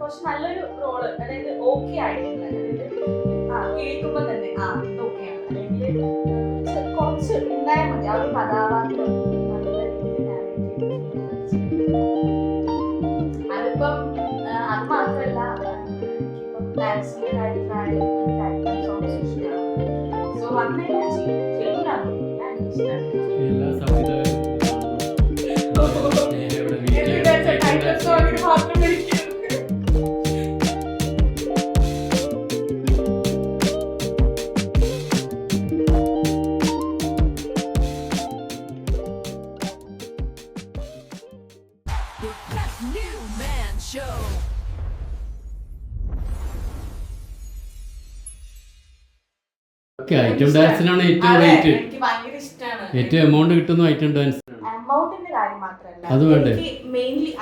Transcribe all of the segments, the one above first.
കുറച്ച് നല്ലൊരു റോള്, അതായത് ഓക്കെ ആയിട്ടുള്ള, അതായത് കേൾക്കുമ്പോ തന്നെ ഇത് ഓക്കെയാണ്, അല്ലെങ്കിൽ കുറച്ച് ഉണ്ടായാൽ മതി ആ ഒരു കഥാപാത്രം നല്ല രീതിയിൽ അതിപ്പം അത് മാത്രമല്ല, ഡാൻസിന്റെ കാര്യത്തിലായാലും സോങ്സ് ഇഷ്ടമാണ്. സോ വന്നു ചെയ്യൂടാണ് എല്ലാ സംവിധായകരും ഐറ്റം ഡാൻസിനാണ് ഏറ്റവും റേറ്റ്, ഏറ്റവും എമൗണ്ട് കിട്ടുന്ന ഐറ്റം ഡാൻസ്. എമൗണ്ടിന്റെ കാര്യം മാത്രമല്ല, അത് വേണ്ടേ,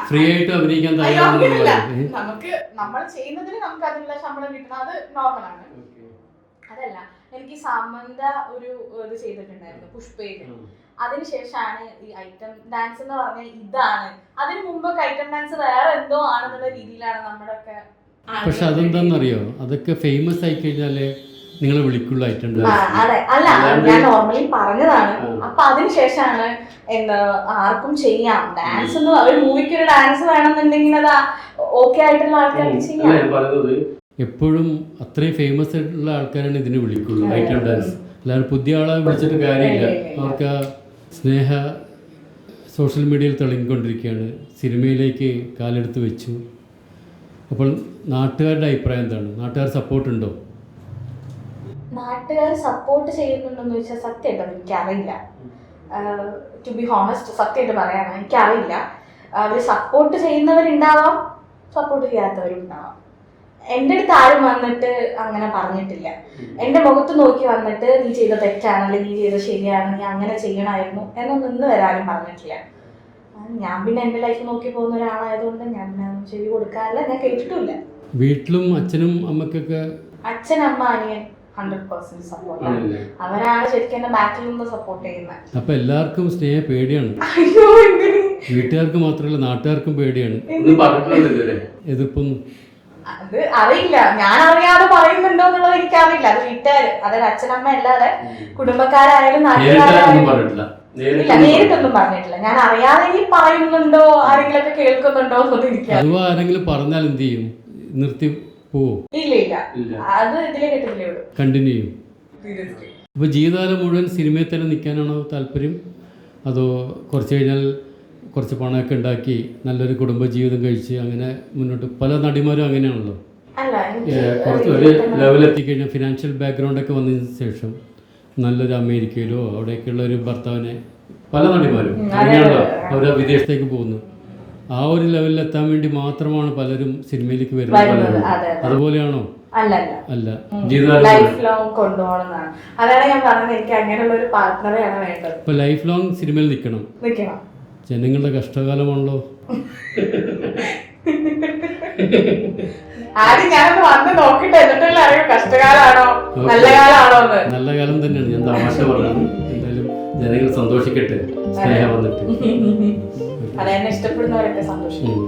ഫ്രീ ആയിട്ട് അഭിനയിക്കാൻ തയ്യാറാണ്. നമുക്ക് നമ്മൾ ചെയ്യുന്നതിന് നമുക്ക് അതിനുള്ള ശമ്പളം കിട്ടണം, അത് നോർമലാണ്. അതല്ല, എനിക്ക് സമന്ത ഒരു ഇത് ചെയ്തിട്ടുണ്ടായിരുന്നു പുഷ്പയില്. അതിനുശേഷമാണ് ഈ ഐറ്റം ഡാൻസ് എന്ന് പറഞ്ഞാൽ ഇതാണ്. അതിനു മുമ്പൊക്കെ ഐറ്റം ഡാൻസ് വേറെ എന്തോ ആണെന്നുള്ള രീതിയിലാണ് നമ്മുടെ ഒക്കെ. പക്ഷെ അതെന്താന്നറിയോ, അതൊക്കെ ഫേമസ് ആയി കഴിഞ്ഞാല് നിങ്ങളെ വിളിക്കുള്ള ഐറ്റം ഡാൻസ്. അതെ, അല്ല ഞാൻ നോർമലി പറഞ്ഞതാണ്. അപ്പൊ അതിനുശേഷമാണ് എന്താ ആർക്കും ചെയ്യാം ഡാൻസ് എന്ന്, ഒരു മൂവിക്ക് ഒരു ഡാൻസ് വേണമെന്നുണ്ടെങ്കിൽ അത് ഓക്കെ ആയിട്ടുള്ള ആൾക്കാർക്ക് ചെയ്യാം. എപ്പോഴും അത്രയും ഫേമസ് ആയിട്ടുള്ള ആൾക്കാരാണ് ഇതിന് വിളിക്കുള്ളൂ ഐറ്റം ഡാൻസ്. എല്ലാവരും പുതിയ ആളെ വിളിച്ചിട്ട് കാര്യമില്ല. അവർക്ക് ആ സ്നേഹ സോഷ്യൽ മീഡിയയിൽ തെളിഞ്ഞുകൊണ്ടിരിക്കുകയാണ്, സിനിമയിലേക്ക് കാലെടുത്ത് വെച്ചു. അപ്പോൾ നാട്ടുകാരുടെ അഭിപ്രായം എന്താണ്? നാട്ടുകാർ സപ്പോർട്ടുണ്ടോ? നാട്ടുകാർ സപ്പോർട്ട് ചെയ്യുന്നുണ്ടെന്ന് ചോദിച്ചാൽ സത്യമായിട്ട് എനിക്കറിയില്ല. ടു ബി ഹോണസ്റ്റ്, സത്യമായിട്ട് പറയാനാണ്, എനിക്കറിയില്ല. അവർ സപ്പോർട്ട് ചെയ്യുന്നവരുണ്ടാവാം, സപ്പോർട്ട് ചെയ്യാത്തവരുണ്ടാവാം. എൻ്റെ അടുത്ത് ആരും വന്നിട്ട് അങ്ങനെ പറഞ്ഞിട്ടില്ല. എൻ്റെ മുഖത്ത് നോക്കി വന്നിട്ട് നീ ചെയ്ത തെറ്റാണ്, അല്ലെങ്കിൽ നീ ചെയ്ത ശരിയാണ്, നീ അങ്ങനെ ചെയ്യണമായിരുന്നു എന്നൊന്നും ഇന്ന് വരാനും പറഞ്ഞിട്ടില്ല. ഞാൻ പിന്നെ എൻ്റെ ലൈഫ് നോക്കി പോകുന്ന ഒരാളായതുകൊണ്ട് ഞാൻ ചെവി കൊടുക്കാറില്ല, ഞാൻ കേട്ടിട്ടില്ല. വീട്ടിലും അച്ഛനും അമ്മക്കൊക്കെ, അച്ഛൻ, അമ്മ, അനിയൻ 100% സപ്പോർട്ടാണ്. അവരാണ് ശരിക്കും എന്നെ ബാക്കിൽ നിന്ന് സപ്പോർട്ട് ചെയ്യുന്നത്. അപ്പൊ എല്ലാവർക്കും സ്നേഹ പേടിയാണ്. വീട്ടുകാർക്ക് മാത്രമല്ല നാട്ടുകാർക്കും പേടിയാണ്. ഇതിപ്പം അത് അറിയില്ല, ഞാൻ അറിയാതെ പറയുന്നുണ്ടോ എന്നുള്ളത് എനിക്കറിയില്ല. അത് വീട്ടുകാര്, അതായത് അച്ഛനമ്മ അല്ലാതെ കുടുംബക്കാരായാലും നാട്ടുകാരായാലും ഇല്ല, നേരിട്ടൊന്നും പറഞ്ഞിട്ടില്ല. ഞാൻ അറിയാതെ ഇനി പറയുന്നുണ്ടോ, ആരെങ്കിലും ഒക്കെ കേൾക്കുന്നുണ്ടോ എന്നൊന്നും എനിക്ക്. അഥവാ ആരെങ്കിലും പറഞ്ഞാൽ എന്ത് ചെയ്യും? നിർത്തി പോവോ? ഇല്ല ഇല്ല, അത് ഇതിലെ കിട്ടില്ലേ കണ്ടിന്യൂ ചെയ്യും. അപ്പോൾ ജീവിതകാലം മുഴുവൻ സിനിമയിൽ തന്നെ നിൽക്കാനാണോ താല്പര്യം? അതോ കുറച്ച് കഴിഞ്ഞാൽ കുറച്ച് പണമൊക്കെ ഉണ്ടാക്കി നല്ലൊരു കുടുംബജീവിതം കഴിച്ച് അങ്ങനെ മുന്നോട്ട്? പല നടിമാരും അങ്ങനെയാണല്ലോ, കുറച്ച് ഒരു ലെവലെത്തിക്കഴിഞ്ഞാൽ ഫിനാൻഷ്യൽ ബാക്ക്ഗ്രൗണ്ടൊക്കെ വന്നതിന് ശേഷം നല്ലൊരു അമേരിക്കയിലോ അവിടെയൊക്കെയുള്ള ഒരു ഭർത്താവിനെ, പല നടിമാരും അങ്ങനെയാണല്ലോ, അവർ വിദേശത്തേക്ക് പോകുന്നു. ആ ഒരു ലെവലിൽ എത്താൻ വേണ്ടി മാത്രമാണ് പലരും സിനിമയിലേക്ക് വരുന്നത്. അതുപോലെയാണോ? അല്ല, ലൈഫ് ലോങ് കൊണ്ടുപോകണമെന്നാണ്. അതാണ് ഞാൻ പറഞ്ഞത്, എനിക്ക് അങ്ങനെയുള്ള ഒരു പാർട്ട്ണറെയാണ് വേണ്ടത്. ഇപ്പൊ ലൈഫ് ലോങ് സിനിമയിൽ നിൽക്കണം. ജനങ്ങളുടെ കഷ്ടകാലമാണല്ലോ. ആദ്യം ഞാനൊന്ന് വന്ന് നോക്കിട്ട് എന്നിട്ടല്ലേ അറിയൂ കഷ്ടകാലാണോ നല്ല കാലാണോ. നല്ല കാലം തന്നെയാണ്, ഞാൻ തമാശ പറഞ്ഞത്. എന്തായാലും ജനങ്ങൾ സന്തോഷിക്കട്ടെ, സ്നേഹം വന്നിട്ട്. അതെന്നെ ഇഷ്ടപ്പെടുന്നവരൊക്കെ സന്തോഷിക്കും.